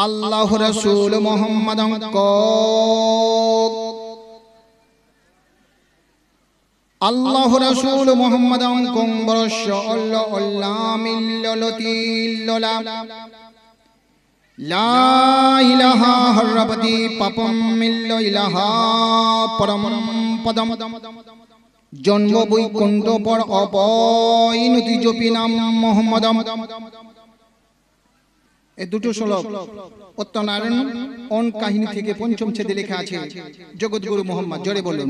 আল্লাহ রাসূল মুহাম্মাদান আল্লাহ রাসূল মুহাম্মাদান বরশ আল্লাহ আল্লামিল্লাতিল্লাহ লা ইলাহা হাররাবতি পাপম মিল্ল ইলাহা পরম পদম জন্ম বৈকুণ্ঠ পর অপয়নতি জপি নাম মুহাম্মাদম। এই দুটো শ্লোক উত্তরনারায়ণ অন কাহিনী থেকে পঞ্চম ছেদে লেখা আছে। জগৎগুরু মোহাম্মদ, জোরে বলুন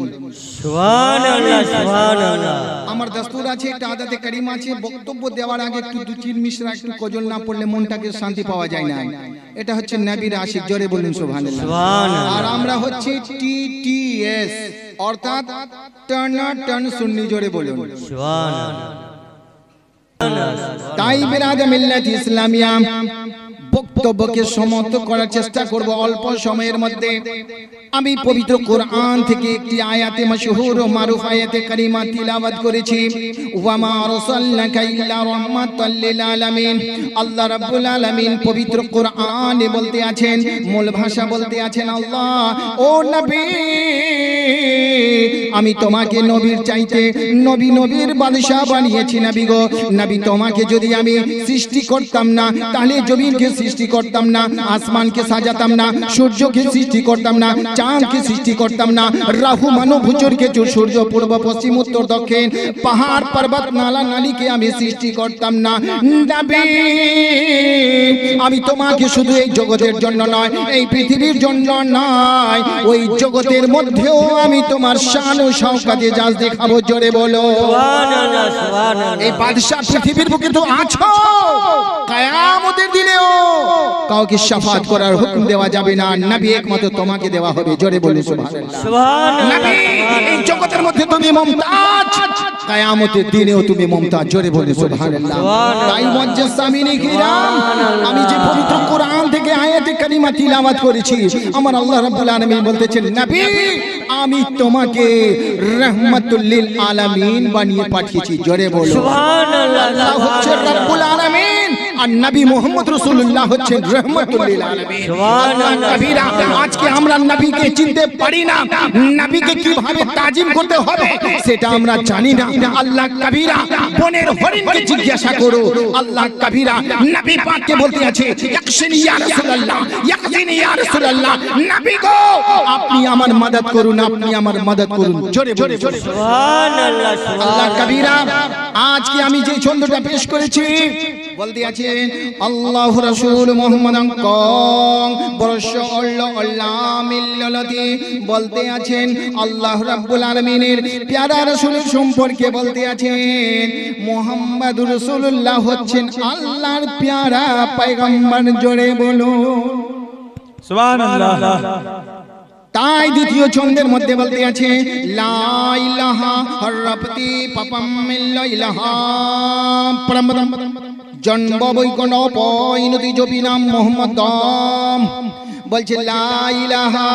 সুবহানাল্লাহ সুবহানাল্লাহ। আমার দস্তুর আছে, একটা আদাতে কারিম আছে, বক্তব্য দেওয়ার আগে একটু দু তিন মিশরা একটু কজল না পড়লে মনটাকে শান্তি পাওয়া যায় না। এটা হচ্ছে নবীর আশিক, জোরে বলুন সুবহানাল্লাহ সুবহানাল্লাহ। আর আমরা হচ্ছে টিটিএস অর্থাৎ টার্ন সুন্নি, জোরে বলুন সুবহানাল্লাহ। তাই বিরাদ মিল্লাত ইসলামিয়া বক্তব্যকে সমাপ্ত করার চেষ্টা করব অল্প সময়ের মধ্যে। আমি পবিত্র কোরআন থেকে একটি আয়াতে মাশহুর ও মারুফ আয়াতে কারিমা তিলাওয়াত করেছি। ওয়া মা আরসালনাকা ইল্লা রাহমাতাল লিল আলামিন। আল্লাহ রাব্বুল আলামিন পবিত্র কোরআনে বলতে আছেন, মূল ভাষা বলতে আছেন আল্লাহ, ও নবী আমি তোমাকে নবীর চাইতে নবীর বাদশা বানিয়েছি। নবী গো, নবী তোমাকে যদি আমি সৃষ্টি করতাম না তাহলে জমিনকে সৃষ্টি করতাম না, আসমানকে সাজাতাম না, সূর্যকে সৃষ্টি করতাম না, চাঁদকে সৃষ্টি করতাম না, রাহু মানব ভুচরকে সূর্য পূর্ব পশ্চিম উত্তর দক্ষিণ পাহাড় পর্বত নালা নালীকে আমি সৃষ্টি করতাম না। নবী আমি তোমাকে শুধু এই জগতের জন্য নয়, এই পৃথিবীর জন্য নয়, ওই জগতের মধ্যেও আমি তোমার শান ও শওকতে জাজ দেখাবো, জোরে বলো সুবহানাল্লাহ সুবহানাল্লাহ। এই বাদশা পৃথিবীর বুকে তো আছো, কিয়ামতের দিনেও কাউকে শাফাত করার হুকুম দেওয়া যাবে না, নবী একমাত্র তোমাকে দেওয়া হবে, জোরে বলুন সুবহানাল্লাহ সুবহানাল্লাহ। নবী এই জগতের মধ্যে তুমি মুমতাজ, কিয়ামতের দিনেও তুমি মুমতাজ, জোরে বলুন সুবহানাল্লাহ। তাই মুআজ্জাজ সামিনী কিরাম, আমি যে পবিত্র কোরআন থেকে আয়াতে কারিমা তিলাওয়াত করেছি, আমার আল্লাহ রাব্বুল আলামিন বলতেছেন, নবী আমি তোমাকে রাহমাতুল লিল আলামিন বানিয়ে পাঠিয়েছি, জোরে বলুন সুবহানাল্লাহ। আল্লাহ হচ্ছে রাব্বুল আলামিন আর নবী মুহাম্মদ রাসূলুল্লাহ হচ্ছেন রাহমাতুল লিল আলামিন। সুবহানাল্লাহ। কবিরা আজকে আমরা নবীকে চিনতে পারি না, নবীকে কিভাবে তাজিম করতে হবে সেটা আমরা জানি না। আল্লাহ কবিরা বনের হরিণকে জিজ্ঞাসা করো, আল্লাহ কবিরা নবী পাককে বলতে আছে, ইয়াকশিনি ইয়া রাসূলুল্লাহ, ইয়াকশিনি ইয়া রাসূলুল্লাহ, নবী গো আপনি আমার মদদ করুন, আপনি আমার মদদ করুন, জোরে জোরে সুবহানাল্লাহ সুবহানাল্লাহ। আল্লাহ কবিরা আজকে আমি যে ছন্দটা পেশ করেছি বলতে আছেন, আল্লাহ রাসূল মুহাম্মাদান বরশ আল্লাহ মিল্লাতি বলতে আছেন, আল্লাহ রাব্বুল আলামিনের প্যারা রাসূলের সম্পর্কে বলতে আছেন, মুহাম্মাদুর রাসূলুল্লাহ হচ্ছেন আল্লাহর প্যারা পয়গম্বর, জোরে বলো সুবহানাল্লাহ। তাই দ্বিতীয় ছন্দের মধ্যে বলতে আছে, লা ইলাহা হাররাবতি পাপম মিল্ল ইলাহা পরমদম জন্ম বৈকুণ্ঠ পয়নতি জপি নাম মুহাম্মাদম। বলছে লা ইলাহা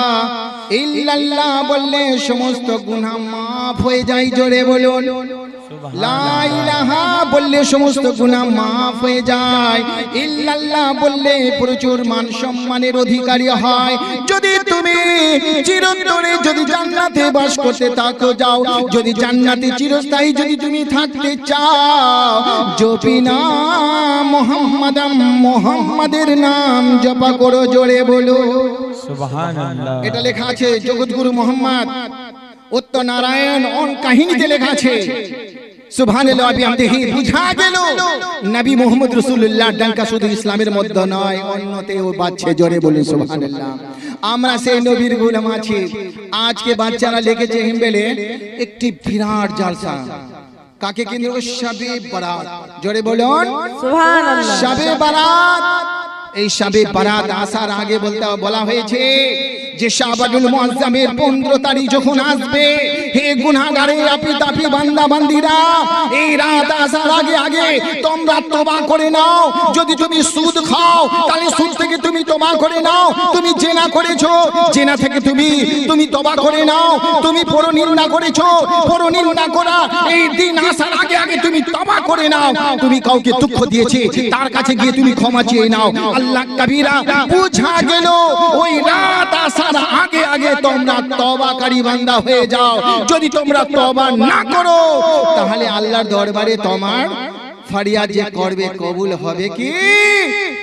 ইল্লাল্লাহ বললে সমস্ত গুনাহ মাফ হয়ে যায়, জোরে বলুন লা ইলাহা বললে সমস্ত গুনাহ মাফ হয়ে যায়, ইল্লাল্লাহ বললে প্রচুর মান সম্মানের অধিকারী হয়। যদি তুমি চিরতরে যদি জান্নাতে বাস করতে থাকো যাও, যদি জান্নাতে চিরস্থায়ী যদি তুমি থাকতে চাও, জপি নাম মুহাম্মাদাম মুহাম্মাদের নাম জপা করো, জোরে বলো সুবহানাল্লাহ। এটা লেখা আছে জগৎগুরু মোহাম্মদ উত্তর নারায়ণ অন কাহিনীতে লেখা আছে। সুবহানাল্লাহ বিহামদিহি বুঝা গেল নবী মুহাম্মদ রাসূলুল্লাহ ডাঙ্কা শুধু ইসলামের মধ্যে নয় অন্যতেও বাজছে, জোরে বলুন সুবহানাল্লাহ। আমরা সেই নবীর গোলাম আছি। আজকে বাচ্চারা লেগেছে হিম্বেলে একটি বিরাট জালসা, কাকে কেন্দ্র করে? শবে বারাত, জোরে বলুন সুবহানাল্লাহ। শবে বারাত, এই শবে বারাত আসার আগে বলা হয়েছে যে শাবানুল মুআজ্জামের 15 তারিখ যখন আসবে, হে গুনাহগারে আপি বান্দা বান্দিরা, এই রাত আসার আগে আগে তোমরা তওবা করে নাও। যদি তুমি সুদ খাও তাহলে সুদ থেকে তুমি তওবা করে নাও। তুমি জেনা করেছো, জেনা থেকে তুমি তওবা করে নাও। তুমি পরনিন্দা করেছো, পরনিন্দা করা এই দিন আসার আগে আগে তুমি তওবা করে নাও। তুমি কাউকে দুঃখ দিয়েছে, তার কাছে গিয়ে তুমি ক্ষমা চেয়ে নাও। আল্লাহ কবিরা বুঝা গেল, ওই রাত আসার আগে আগে তোমরা তওবাকারী বান্দা হয়ে যাও। যদি তোমরা তওবা না করো তাহলে আল্লাহর দরবারে তোমার ফরিয়াদ যে করবে কবুল হবে কি?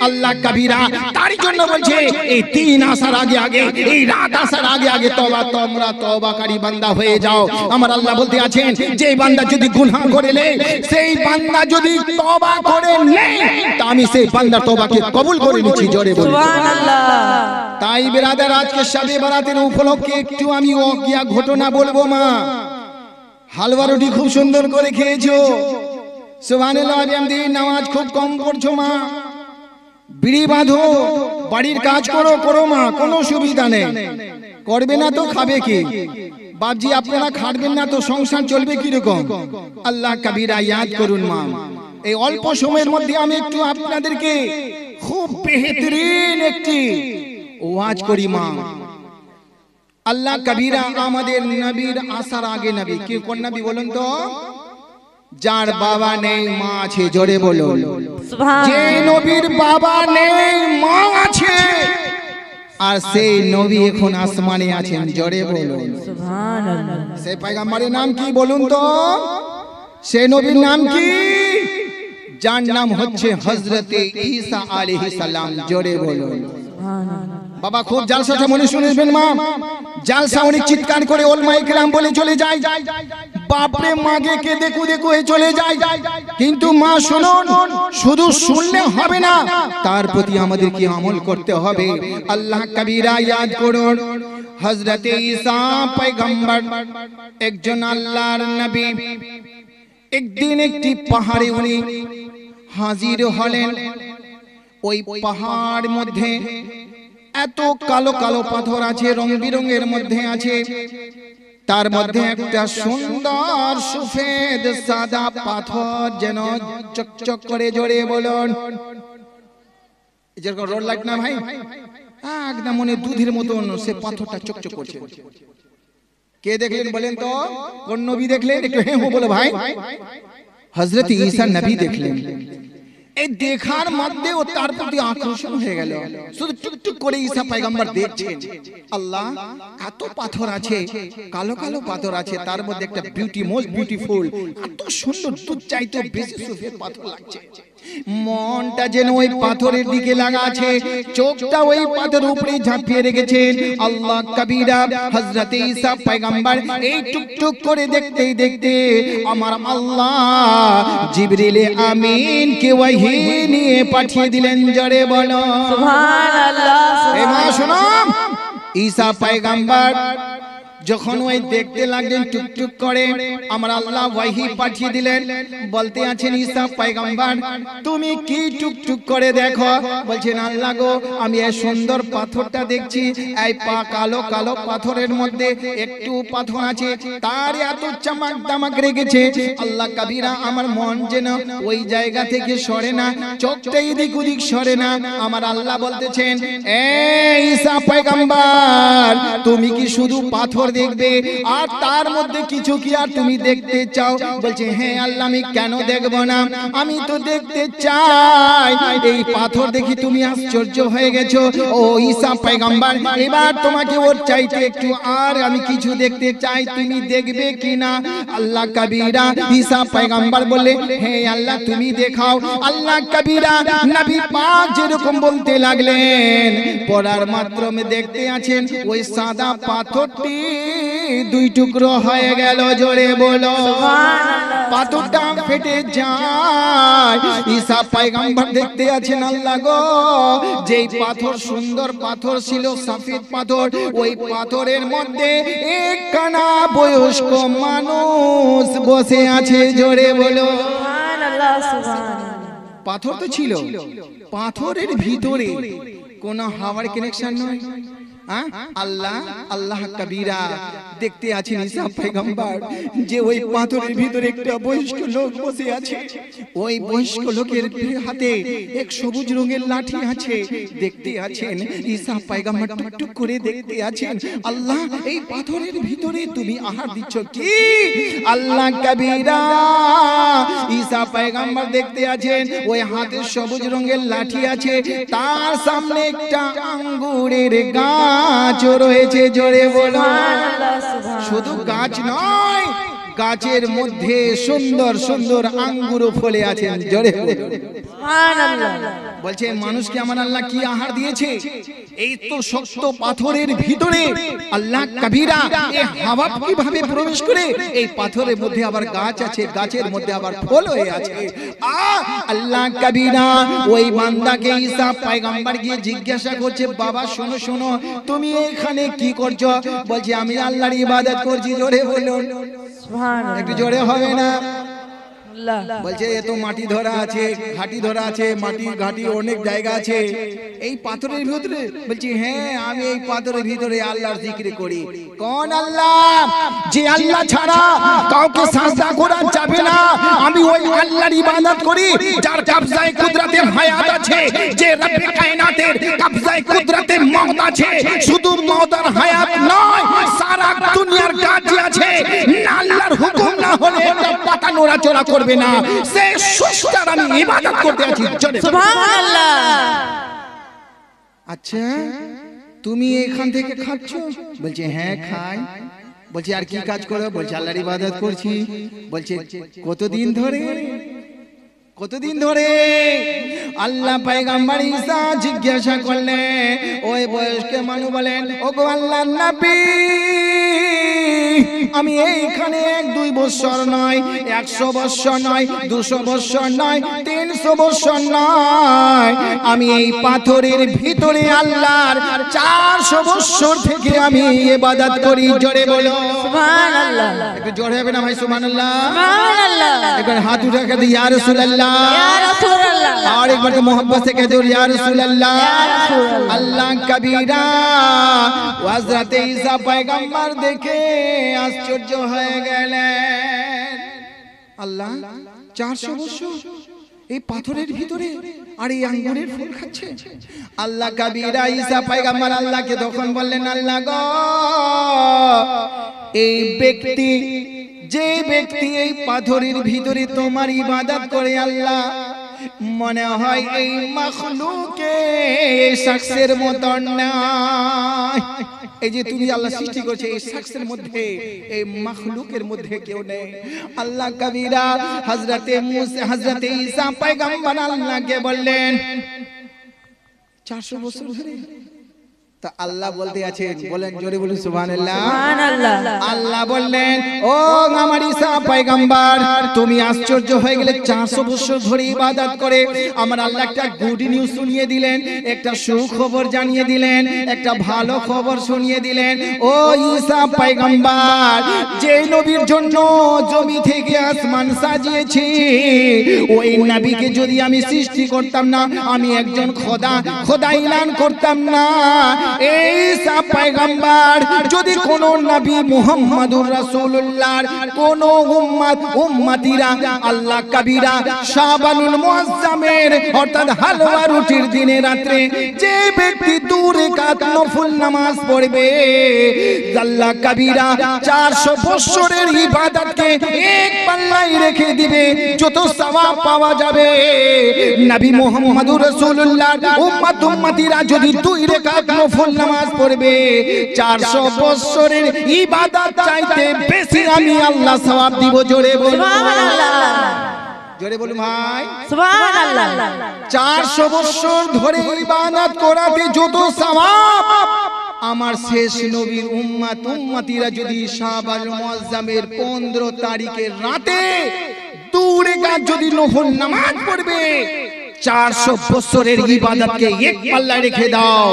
আল্লাহ কবিরা তার জন্য বলছে এই দিন আসার আগে আগে, এই রাত আসার আগে আগে তোমরা তওবাকারী বান্দা হয়ে যাও। আমার আল্লাহ বলতে আছেন, যে বান্দা যদি গুনাহ করে নেয়, সেই বান্দা যদি তওবা করে নেয়, তা আমি সেই বান্দার তওবাকে কবুল করে নিচ্ছি। জোরে বলুন সুবহানাল্লাহ। তাই বিরাদার, আজকে শবে বরাতের উপলক্ষে একটু আমি ওয়াকিয়া ঘটনা বলবো। মা হালুয়া রুটি খুব সুন্দর করে খেয়েছো, সুবহানাল্লাহ বিহামদিহি, নামাজ খুব কম পড়ছো মা, বিড়ি বাঁধো, বাড়ির কাজ করো মা, কোনো অসুবিধা নেই। করবে না তো খাবে কি? বাপজি আপনারা খাটবেন না তো সংসার চলবে কি রকম? আল্লাহ কবিরা ইয়াদ করুন মা। এই অল্প সময়ের মধ্যে আমি একটু আপনাদেরকে খুব বেহতরিন একটি ওয়াজ করি মা। আল্লাহ কবিরা আমাদের নবীর আসার আগে নবী কে, কোন নবী বলুন তো? যার বাবা নেই মা আছে। জোরে বলুন যে নবীর বাবা নেই মা আছে, আর সেই নবী এখন আসমানে আছেন। জোরে বলুন সুবহানাল্লাহ। সেই পয়গম্বরের নাম কি বলুন তো? সেই নবীর নাম কি? যার নাম হচ্ছে হযরতে ঈসা আলাইহিস সালাম। জোরে বলুন সুবহানাল্লাহ। বাবা খুব জালসাটা মনে শুনবেন মা। জালসা অনেক চিৎকার করে ওলমায়ে কেরাম বলে চলে যায়, বাপরে মাগে কে দেখু হয়ে চলে যায়। কিন্তু মা শুনুন, শুধু শুনলে হবে না, তার প্রতি আমাদেরকে আমল করতে হবে। আল্লাহ কবিরা ইয়াদ করুন, হযরতে ঈসা পয়গম্বর একজন আল্লাহর নবী। একদিন একটি পাহাড়ে উনি হাজির হলেন। ওই পাহাড় মধ্যে এত কালো কালো পাথর আছে, রং বিরঙের মধ্যে আছে। তার মধ্যে একটা সুন্দর সফেদ সাদা পাথর, যেন চকচক করে। জোরে বলুন যেরকম রোড লাইট না ভাই, একদম মনে দুধের মতন সে পাথরটা চকচক করছে। কে দেখলেন বলেন তো? কোন নবী দেখলেন? একটু হ্যাঁ হো বলো ভাই। হযরত ঈসা নবী দেখলেন। এই দেখার মধ্যে ও তার প্রতি আকর্ষণ হয়ে গেল। শুধু টুকটুক করে ঈসা পয়গম্বর দেখছেন, আল্লাহ এত পাথর আছে, কালো কালো পাথর আছে, তার মধ্যে একটা মোস্ট বিউটিফুল, এত সুন্দর, দুধ চাইতে বেশি সফেদ পাথর লাগছে। মনটা যেন ওই পাথরের দিকে লাগা আছে, চোখটা ওই পাথরের উপরে ঝাঁপিয়ে রেখেছেন। আল্লাহ কবিরা হযরতে ঈসা পয়গম্বর এই টুকটুক করে দেখতে দেখতে আমার আল্লাহ জিবরিল আমিন কে ওহী নিয়ে পাঠিয়ে দিলেন। জোরে বলো সুবহানাল্লাহ। এ মা শোনো, ঈসা পয়গম্বর যখন ওই দেখতে লাগলেন টুকটুক করে, আমার আল্লাহ ওহী পাঠিয়ে দিলেন। বলতে আছেন, ঈসা পয়গম্বর তুমি কি টুকটুক করে দেখো? বলছেন, আল্লাহ গো আমি এই সুন্দর পাথরটা দেখছি, এই কালো কালো পাথরের মধ্যে একটু পাথর আছে, তার এত চমক দমক রেখেছে। আল্লাহ কবিরা আমার মন যেন ওই জায়গা থেকে সরে না, চোখটা এদিক ওদিক সরে না। আমার আল্লাহ বলতেছেন, এ ঈসা পয়গম্বর তুমি কি শুধু পাথর দেখবে আর তার মধ্যে কিছু কি আর তুমি দেখতে চাও? বলছে, হ্যাঁ আল্লাহ আমি কেন দেখব না, আমি তো দেখতে চাই। এই পাথর দেখি তুমি আশ্চর্য হয়ে গেছো ও ঈসা পয়গম্বর, এবার তোমাকে ওর চাইতে একটু আর আমি কিছু দেখতে চাই, তুমি দেখবে কিনা? আল্লাহ কবিরা ঈসা পয়গম্বর বললে, হ্যাঁ আল্লাহ তুমি দেখাও। আল্লাহ কবিরা নবী পাক যেরকম বলতে লাগলেন, পড়ার মাত্রমে দেখতে আছেন ওই সাদা পাথরটি দুই টুকরো হয়ে গেল। জোরে বলো পাথরটা ফেটে যায়। ঈসা পয়গম্বর দেখতে আছেন, আল্লাহ গো যেই পাথর সুন্দর পাথর ছিল, সফেদ পাথর, ওই পাথরের মধ্যে একখানা বয়স্ক মানুষ বসে আছে। জোরে বলো সুবহানাল্লাহ। সুবহানাল্লাহ। পাথর তো ছিল, পাথরের ভিতরে কোনো হাওয়ার কানেকশন নয়, আল্লাহ আল্লাহ কবিরা দেখতে আছেন ঈসা পয়গম্বর যে ওই পাথরের ভিতরে একটা বয়স্ক লোক বসে আছে, ওই বয়স্ক লোকের হাতে এক সবুজ রঙের লাঠি আছে, দেখতে আছেন ঈসা পয়গম্বর টুকটুক করে দেখতে আছেন। আল্লাহ এই পাথরের ভিতরে তুমি আহার দিচ্ছ কি? আল্লাহ কবিরা ঈসা পয়গম্বর দেখতে আছেন ওই হাতে সবুজ রঙের লাঠি আছে, তার সামনে একটা আঙ্গুরের গাছ রয়েছে। জোরে বলো, শুধু গাছ নয়, গাছের মধ্যে সুন্দর সুন্দর আঙ্গুরও ফলে আছেন। জোরে বলছে মানুষকে আমার আল্লাহ কি আহার দিয়েছে? এই তো শক্ত পাথরের ভিতরে আল্লাহ কবিরা এই হাওয়া কিভাবে প্রবেশ করে এই পাথরের মধ্যে আবার গাছ আছে, গাছের মধ্যে আবার ফল হয়ে আছে। আল্লাহ কবিরা ওই বান্দাকে ঈসা পয়গম্বর গিয়ে জিজ্ঞাসা করছে, বাবা শোনো শোনো, তুমি এখানে কি করছো? বলছে আমি আল্লাহর ইবাদত করছি। জোরে বলুন, একটু জোরে হবে না? বলছে এ তো মাটি ধরা আছে, ঘাটি ধরা আছে, মাটি ঘাটি অনেক জায়গা আছে এই পাথরের ভিতরে। বলছি হ্যাঁ, আমি এই পাথরের ভিতরে আল্লাহর জিকির করি। কোন আল্লাহ? যে আল্লাহ ছাড়া কাউকে সাজদা করা যাবে না, আমি ওই আল্লাহর ইবাদত করি যার কবজায় কুদরতে হায়াত আছে, যে রব্বে কায়নাতের কবজায় কুদরতে মওত আছে। শুধু মওত আর হায়াত নয়, সারা দুনিয়ার কাজ আছে, না আল্লাহর হুকুম না হলে একটা পাতা নড়াচড়া করবে না। সে সুস্টার আমি ইবাদত করতে আছি। সুবহানাল্লাহ। আচ্ছা তুমি এখান থেকে খাচ্ছ? বলছে হ্যাঁ খাই। বলছে আর কি কাজ করো? বলছে আল্লাহর ইবাদত করছি। বলছে কতদিন ধরে? কতদিন ধরে? আল্লাহ পয়গম্বর ঈসা জিজ্ঞাসা করলেন। ওই বয়স্ক মানুষ বলেন, ওগো আল্লাহর নবী, আমি এইখানে 1-2 বছর নয়, 100 বছর নয়, 200 বছর নয়, 300 বছর নয়, আমি এই পাথরের ভিতরে আল্লাহর 400 বছর থেকে আমি ইবাদত করি। জোরে বলো সুবহানাল্লাহ। একটু জোরে হবে না ভাই? সুবহানাল্লাহ সুবহানাল্লাহ। একবার হাত উঠে কে ইয়া রাসূলুল্লাহ, ইয়া রাসূলুল্লাহ। আর একবার তো मोहब्बत से कह दो या রাসূলুল্লাহ। আল্লাহ কবিরা হযরত ঈসা পয়গম্বর দেখে আশ্চর্য হয়ে গেলেন। আল্লাহ 400 বছর এই পাথরের ভিতরে আর এই আঙ্গুরের ফুল খাচ্ছে। আল্লাহ কবিরা ঈসা পয়গম্বর আল্লাহকে তখন বললেন, আল্লাহ গো, এই ব্যক্তি, যে ব্যক্তি এই পাথরের ভিতরে তোমার ইবাদত করে আল্লাহ, মনে হয় এই মাখলুকে শখসের মতন না। এই যে তুমি আল্লাহ সৃষ্টি করেছে, এই শখসের মধ্যে, এই মাখলুকের মধ্যে কেউ নেই। আল্লাহ কবিরা হযরতে মুসা, হযরতে ঈসা পয়গম্বর আল্লাহকে বললেন 400 বছর ধরে। তা আল্লাহ বলতে আছেন, বলেন জোরে বলুন সুবহানাল্লাহ সুবহানাল্লাহ। আল্লাহ বললেন, ও আমার ঈসা পয়গম্বর, তুমি আশ্চর্য হয়ে গেলে 400 বছর ধরে ইবাদত করে। আমার আল্লাহ একটা গুড নিউজ শুনিয়ে দিলেন, একটা সুখবর জানিয়ে দিলেন, একটা ভালো খবর শুনিয়ে দিলেন। ও ঈসা পয়গম্বর, যে নবীর জন্য জমি থেকে আসমান সাজিয়েছি, ওই নবীকে যদি আমি সৃষ্টি করতাম না, আমি একজন খোদা এলান করতাম না। ঈসা পয়গম্বর যদি কোন নবী মুহাম্মদুর রাসূলুল্লাহর কোন উম্মতিরা আল্লাহ কবিরা শাবানুল মুআজ্জামের অর্থাৎ হালওয়া রুটির দিনে রাতে যে ব্যক্তি 2 রাকাত নফল নামাজ পড়বে, আল্লাহ কবিরা 400 বছরের ইবাদতকে এক পাল্লায় রেখে দিবে। যত সওয়াব পাওয়া যাবে, নবী মুহাম্মদুর রাসূলুল্লাহর উম্মতিরা যদি 2 রাকাত নফল নামাজ পড়বে, 400 বছরের ইবাদত চাইতে বেশি আমি আল্লাহ সওয়াব দিব। জোরে বলুন সুবহানাল্লাহ, জোরে বলুন ভাই সুবহানাল্লাহ। 400 বছর ধরে ইবাদত করাতে যত সওয়াব, আমার শেষ নবীর উম্মতিরা যদি শাবানুল মুআজ্জামের 15 তারিখের রাতে 2 রাকাত যদি নফল নামাজ পড়বে, 400 বছরের ইবাদতকে এক পাল্লায় রেখে দাও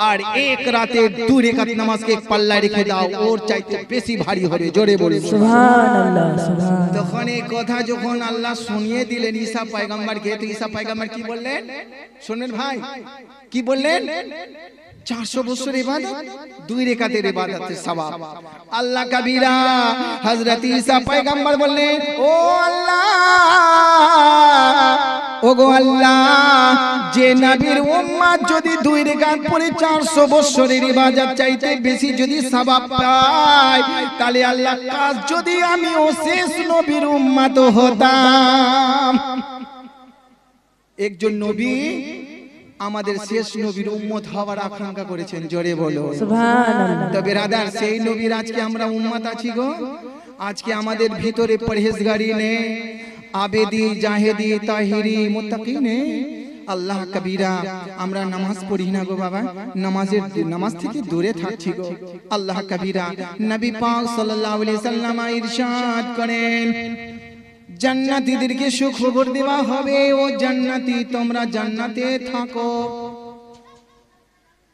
আর এক রাতে 2 রাকাত নামাজকে এক পাল্লায় রেখে দাও, ওর চাইতে বেশি ভারী হবে। জোরে বলুন সুবহানাল্লাহ সুবহান। তখন এই কথা যখন আল্লাহ শুনিয়ে দিলেন ঈসা পয়গম্বরকে, তো ঈসা পয়গম্বর কি বললেন শুনেন ভাই, কি বললেন? 400 বছর ইবাদত, 2 রাকাতের ইবাদতের সওয়াব। আল্লাহ কবিরা হযরত ঈসা পয়গম্বর বললেন, ও আল্লাহ, ওগো আল্লাহ, যে নবীর উম্মত যদি 2 রাকাত পড়ে 400 বছরের ইবাদত চাইতে বেশি যদি সওয়াব পায়, তাহলে আল্লাহ কাজ যদি আমিও শেষ নবীর উম্মত হতাম। একজন নবী আমাদের শেষ নবীর উম্মত হওয়ার আকাঙ্ক্ষা করেছেন। জোরে বলো সুবহানাল্লাহ। তো বিরাদার, সেই নবীর আজকে আমরা উম্মত আছি গো। আজকে আমাদের ভিতরে পরহেজগারি নেই, আবেদি, জাহেদি, তাহিরি, মুত্তাকি নেই। আল্লাহ কবিরা, আমরা নামাজ পড়ি না গো বাবা, নামাজ থেকে দূরে থাকছি গো। আল্লাহ কবিরা, নবী পাক সাল্লাল্লাহু আলাইহি সাল্লাম ইরশাদ করেন, জান্নাতীদেরকে সুখবর দেওয়া হবে, ও জান্নাতি তোমরা জান্নাতে থাকো।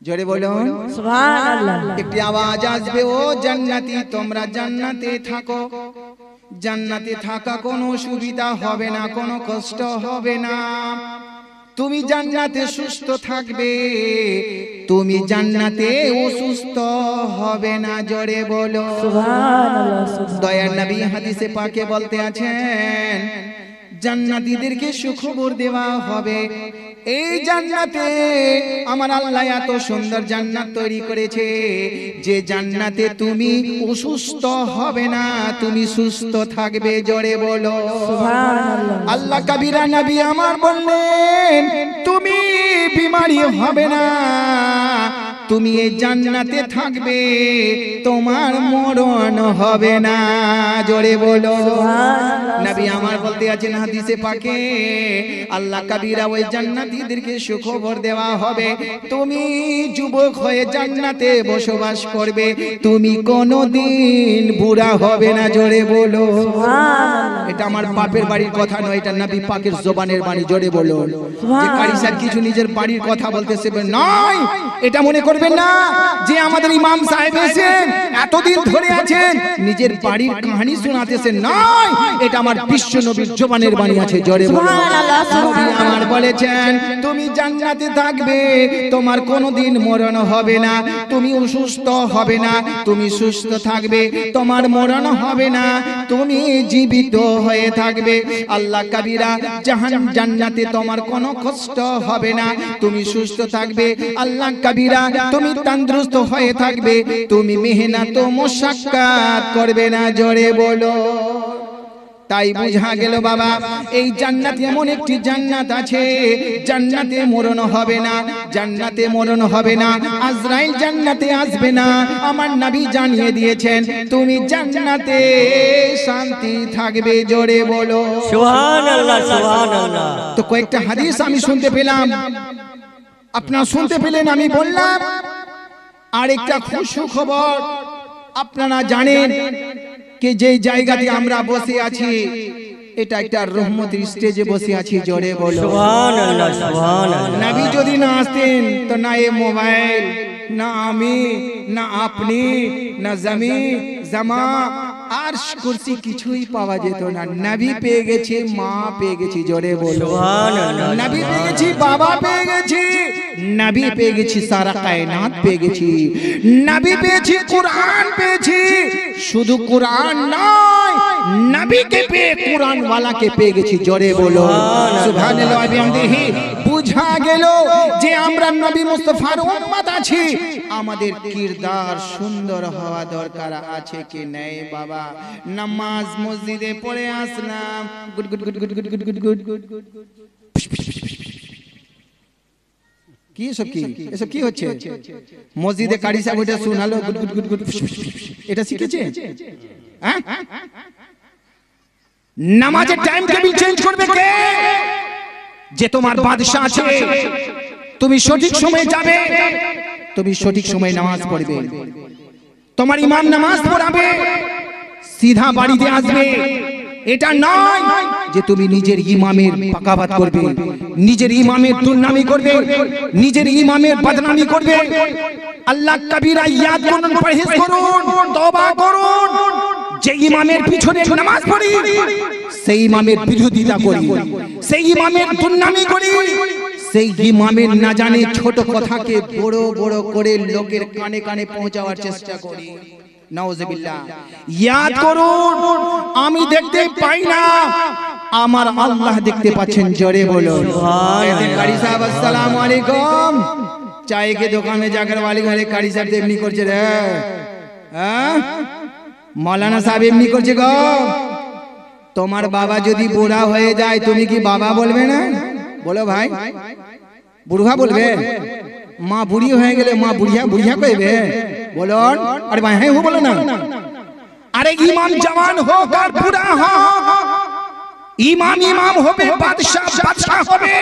জোরে বলুন সুবহানাল্লাহ। একটি আওয়াজ আসবে, ও জান্নাতি তোমরা জান্নাতে থাকো। জান্নাতে থাকা কোনো অসুবিধা হবে না, কোনো কষ্ট হবে না। তুমি জান্নাতে সুস্থ থাকবে, তুমি জান্নাতে অসুস্থ হবে না। জোরে বলো সুবহানাল্লাহ। দয়ার নবী হাদিসে পাকে বলতে আছেন, জান্নাতীদেরকে সুখবর দেওয়া হবে। এই জান্নাতে আমার আল্লাহ এত সুন্দর জান্নাত তৈরি করেছে যে জান্নাতে তুমি অসুস্থ হবে না, তুমি সুস্থ থাকবে। জোরে বলো সুবহানাল্লাহ। আল্লাহ কবিরা নবী আমার বললেন, তুমি বিমারি হবে না, তুমি এই জান্নাতে থাকবে, তোমার মরণ হবে না। জোরে বলো নবী আমার বলতে আছেন হাদিসে পাকে, আল্লাহ কবিরা ওই জান্নাতীদেরকে সুখবর দেওয়া হবে, তুমি যুবক হয়ে জান্নাতে বসবাস করবে, তুমি কোনোদিন বুড়া হবে না। জোরে বলো এটা আমার বাপের বাড়ির কথা নয়, এটা নবী পাকের জবানের বাণী। জোরে বলো যে কারিসার কিছু নিজের বাড়ির কথা বলতেছে নয়, এটা মনে করবেন না যে আমাদের ইমাম সাহেব এসেছেন এতদিন ধরে আছেন নিজের বাড়ির কাহিনী শোনাতেছেন, নয়, এটা আমার বিশ্ব নবীর জবানের বাণী আছে। জোরে বলো নবী আমার বলেছেন, তুমি জান্নাতে থাকবে, তোমার কোনোদিন মরণ হবে না, তুমি অসুস্থ হবে না, তুমি সুস্থ থাকবে, তোমার মরণ হবে না, তুমি জীবিত হয়ে থাকবে। আল্লাহ কবিরা জান্নাতে তোমার কোনো কষ্ট হবে না, তুমি সুস্থ থাকবে। আল্লাহ কবিরা তুমি তন্দুরুস্ত হয়ে থাকবে, তুমি মেহনত মুশাক্কাত করবে না। জোরে বলো তাই বুঝা গেল বাবা, এই জান্নাতে এমন একটি জান্নাত আছে, জান্নাতে মরণ হবে না, জান্নাতে মরণ হবে না, আজরাইল জান্নাতে আসবে না। আমার নবী জানিয়ে দিয়েছেন, তুমি জান্নাতে শান্তি থাকবে। জোরে বলো সুবহানাল্লাহ সুবহানাল্লাহ। তো কয়েকটা হাদিস আমি শুনতে পেলাম, আপনারা শুনতে পেলেন, আমি বললাম। আর একটা খুশি খবর, আপনারা জানেন যে যে জায়গাতে আমরা বসে আছি এটা একটা রহমতের স্টেজে বসে আছি। জোরে বলো সুবহানাল্লাহ সুবহানাল্লাহ। নবী যদি না আসতেন তো না এ মোবাইল, না আমি, না আপনি, না জমিন জামা আর কুরসি কিছুই পাওয়া যেত না। নবী পেয়ে গেছি, মা পেয়ে গেছি। জোরে বলো সুবহানাল্লাহ। নবী পেয়ে গেছি, বাবা পেয়ে গেছি, নবী পেয়ে গেছি, সারা কায়নাত পেয়ে গেছি, নবী পেয়েছি, কুরআন পেয়েছি। শুধু কুরআন নয়, নবীকে পেয়ে কুরআন ওয়ালাকে পেয়ে গেছি। জোরে বলো সুবহানাল্লাহ বিহামদিহি। বুঝা গেল যে আমরা নবী মুস্তাফার উম্মত আছি, আমাদের কিরদার সুন্দর হওয়া দরকার আছে কি নেই বাবা? নামাজ মসজিদে পড়ে আসলাম, good good good good good good good good good, কি এসব কি এসব কি হচ্ছে? মসজিদে কারি সাহেব ওটা শোনালো, গুড গুড গুড গুড, এটা শিখেছে? হ্যাঁ, নামাজের টাইম টেবিল চেঞ্জ করবে কে? যে তোমার বাদশা আছে, তুমি সঠিক সময়ে যাবে, তুমি সঠিক সময়ে নামাজ পড়বে, তোমার ইমাম নামাজ পড়াবে, সিধা বাড়িতে আসবে। এটা নয় যে তুমি নিজের ইমামের পাকাবাত করবে, নিজের ইমামের দুর্নামি করবে, নিজের ইমামের বদনামি করবে। আল্লাহ কবিরা ইয়াদ করুন, পরহেজ করুন, তওবা করুন। যে ইমামের পিছনে নামাজ পড়ি, সেই ইমামের বিরোধিতা করি, সেই ইমামের দুর্নামি করি, সেই ইমামের না জানে ছোট কথাকে বড় বড় করে লোকের কানে কানে পৌঁছাবার চেষ্টা করি। নাউজুবিল্লাহ। ইয়াদ করুন, আমি দেখতে পাই না, আমার আল্লাহ দেখতে পাচ্ছেন। জোরে বলুন কারি সাহেব আসসালামু আলাইকুম। চাय के दुकान में जाकर वाली घरे কারি সাহেব এমনি করছে রে, হ্যাঁ মৌলানা সাহেব এমনি করছে গো। তোমার বাবা যদি বুড়া হয়ে যায় তুমি কি বাবা বলবে না? বলো ভাই, বুড়া বলবে? মা বুড়ি হয়ে গেলে মা বুড়িয়া বুড়িয়া কইবে? বলো আরে ভাই, হ্যাঁ বলো না। আরে ইমাম জওয়ান হোক আর বুড়া হোক, ইমাম ইমাম হবে, বাদশা বাদশা হবে।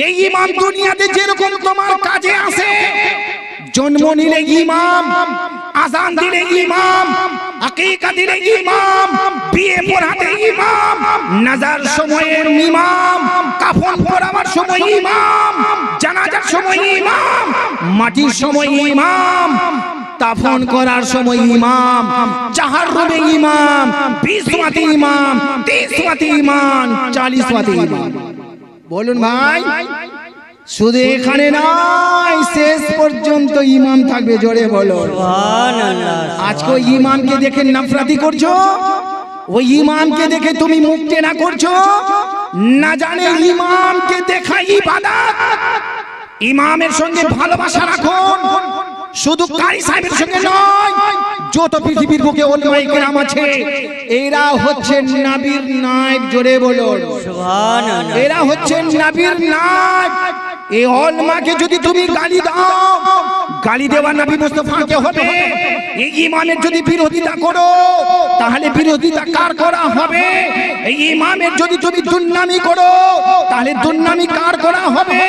এই ইমাম দুনিয়াতে যেরকম তোমার কাজে আসে, জন্ম নিলে ইমাম, আযান দিলে ইমাম, আকিকা দিলে ইমাম, বিয়ে পড়াতে ইমাম, নাজার সময়ের ইমাম, কাফন পরাবার সময় ইমাম, জানাজার সময় ইমাম, মাটির সময় ইমাম, দাফন করার সময় ইমাম, চাহারুমে ইমাম, 20 ওয়াতে ইমাম, 30 ওয়াতে ইমাম, 40 ওয়াতে ইমাম। বলুন ভাই, শুধু এখানে নয়, শেষ পর্যন্ত ইমাম থাকবে। জোরে বলো সুবহানাল্লাহ। আজকে ওই ইমামকে দেখে নফরতি করছো, ওই ইমামকে দেখে তুমি মুখ টেনা করছো, না জানে ইমামকে দেখা ইবাদত। ইমামের সঙ্গে ভালোবাসা রাখুন, শুধু কারি সাহেবের সঙ্গে নয়, যত পৃথিবীর বুকে ওলামায়ে কেরাম আছে, এরা হচ্ছে নবীর নায়েব। জোরে বলুন সুবহানাল্লাহ। এরা হচ্ছে নবীর নায়েব। এই ওলামাকে যদি তুমি গালি দাও, গালি দেওয়া নবী মুস্তাফাকে হবে। এই ইমামের যদি বিরোধিতা করো, তাহলে বিরোধিতা কার করা হবে? এই ইমামের যদি তুমি দুর্নামি করো, তাহলে দুর্নামি কার করা হবে?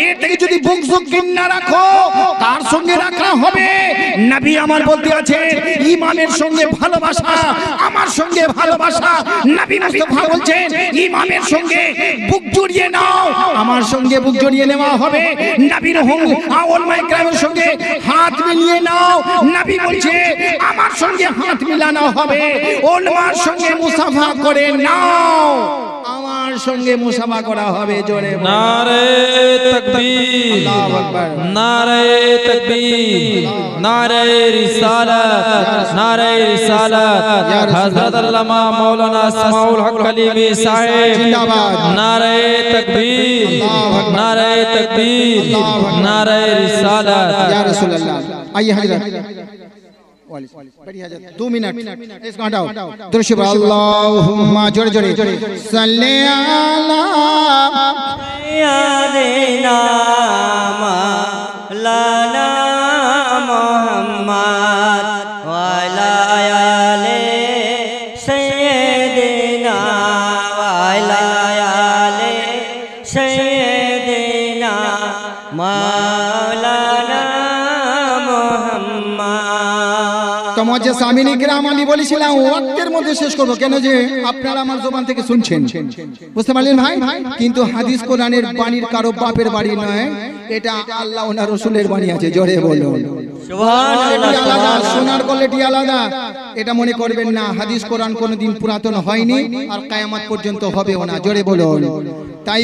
এর থেকে যদি বুকজুক কিন্না রাখো, কার সঙ্গে রাখা হবে? নবী আমার বলতে আছে, ইমামের সঙ্গে ভালোবাসা, আমার সঙ্গে ভালোবাসা। নবী মুস্তাফা বলছেন, ইমামের সঙ্গে বুক জড়িয়ে নাও, আমার সঙ্গে বুক জড়িয়ে নেওয়া হবে। নবীর ওলামায়ে কেরামের সঙ্গে হাত মিলিয়ে নাও। নবী বলছে, আমার সঙ্গে হাত মিলানো হবে। ওলামার সঙ্গে মুসাফা করে নাও, আমার সঙ্গে মুসাফা করা হবে। জোরে नारे तकबीर, আল্লাহু আকবার। नारे तकबीर, नारे रिसालत, नारे रिसालत। हजरत अल्लामा मौलाना इस्माउल हक कलीमी साहिब जिंदाबाद। नारे तकबीर, नारे तकबीर, नारे रिसालत। या रसूल अल्लाह। आइए हजरत, बैठिए हजरत, 2 मिनट इसको हटाओ। दुरूद पढ़ो, अल्लाहुम्मा जोरे जोरे सल्ले अला सय्यदिना मौलाना मुहम्मद व अला आले सय्यदिना व अला आले सय्यदिना मौलाना मुहम्मद। তো মজ্জে সামিনী কিরাম, আমি বলেছিলাম ওয়াক্তের মধ্যে শেষ করব, কেন যে আপনারা আমার জবান থেকে শুনছেন, বুঝতে পারলেন ভাই? কিন্তু হাদিস কোরআনের বাণীর কারো বাপের বাড়ি নয়, এটা আল্লাহ ও রাসূলের বাণী আছে। জোরে বলুন সুবহানাল্লাহ। এটি আলাদা, শোনার কোয়ালিটি আলাদা, এটা মনে করবেন না। হাদিস কোরআন কোনোদিন পুরাতন হয়নি আর কিয়ামত পর্যন্ত হবেও না। জোরে বলুন। তাই